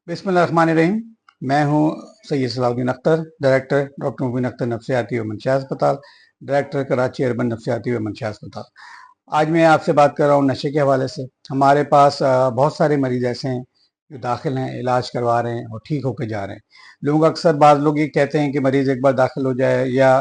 बिस्मिल्लाहिर्रहमानिर्रहीम। मैं हूं सैयद सलाउद्दीन अख्तर, डायरेक्टर डॉक्टर मुबीन अख्तर नफ्सियाती व मनशियात अस्पताल, डायरेक्टर कराची अर्बन नफ्सियाती व मनशियात अस्पताल। आज मैं आपसे बात कर रहा हूं नशे के हवाले से। हमारे पास बहुत सारे मरीज ऐसे हैं जो दाखिल हैं, इलाज करवा रहे हैं और ठीक होकर जा रहे हैं। लोग अक्सर, बाज़ लोग ये कहते हैं कि मरीज़ एक बार दाखिल हो जाए या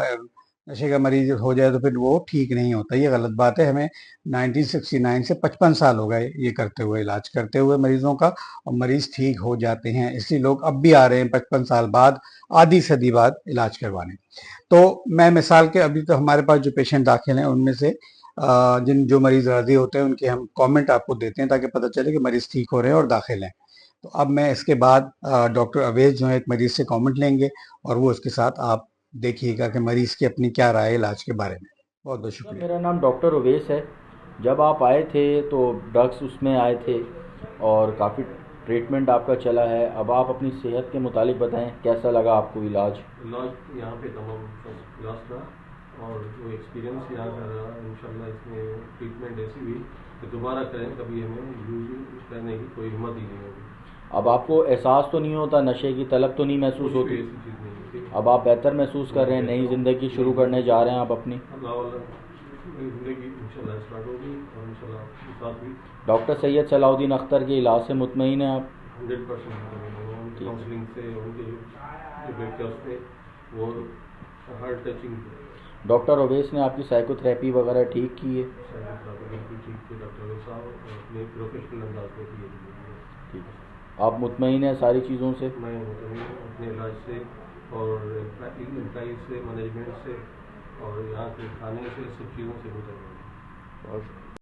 नशे का मरीज़ हो जाए तो फिर वो ठीक नहीं होता। ये गलत बात है। हमें 1969 से 55 साल हो गए ये करते हुए, इलाज करते हुए मरीज़ों का, और मरीज़ ठीक हो जाते हैं। इसलिए लोग अब भी आ रहे हैं 55 साल बाद, आधी सदी बाद इलाज करवाने। तो मैं मिसाल के, अभी तो हमारे पास जो पेशेंट दाखिल हैं उनमें से जो मरीज़ राज़ी होते हैं उनके हम कमेंट आपको देते हैं ताकि पता चले कि मरीज़ ठीक हो रहे हैं और दाखिल हैं। तो अब मैं इसके बाद डॉक्टर अवैस जो है एक मरीज़ से कमेंट लेंगे और वो उसके साथ आप देखिएगा कि मरीज़ की अपनी क्या राय है इलाज के बारे में। बहुत बहुत सर, शुक्रिया। मेरा नाम डॉक्टर अवैस है। जब आप आए थे तो ड्रग्स उसमें आए थे और काफ़ी ट्रीटमेंट आपका चला है। अब आप अपनी सेहत के मुतालिक बताएं, कैसा लगा आपको इलाज? इलाज यहाँ पे तमाम फर्स्ट क्लास रहा और जो एक्सपीरियंस यहाँ का रहा, इंशाल्लाह इसमें ट्रीटमेंट ऐसी हुई कि दोबारा करें, कभी हमें यूज करने की कोई हिम्मत ही नहीं होगी। अब आपको एहसास तो नहीं होता, नशे की तलब तो नहीं महसूस कुछ होती? भी ऐसी चीज़ नहीं होती। अब आप बेहतर महसूस कर रहे हैं, नई ज़िंदगी शुरू करने जा रहे हैं आप अपनी। अल्लाह वाला नई ज़िंदगी इंशाल्लाह स्टार्ट होगी और इंशाल्लाह आपके साथ भी डॉक्टर सैयद सलाउद्दीन अख्तर के इलाज से मुतमईन हैं आप? 100% काउंसलिंग से उनके जो लेक्चर्स थे वो हार्ट टचिंग थे। डॉक्टर अवैस ने आपकी साइकोथेरेपी वगैरह ठीक की है? बिल्कुल ठीक थे डॉक्टर अवैस साहब, और अपने प्रोफेशनल अंदाज में किए थे। ठीक है। आप मुतमईन हैं सारी चीज़ों से? मैं अपने इलाज से और एम्प्लॉइज से, मैनेजमेंट से और यहाँ के खाने से, सब चीज़ों से गुजर रहा हूँ।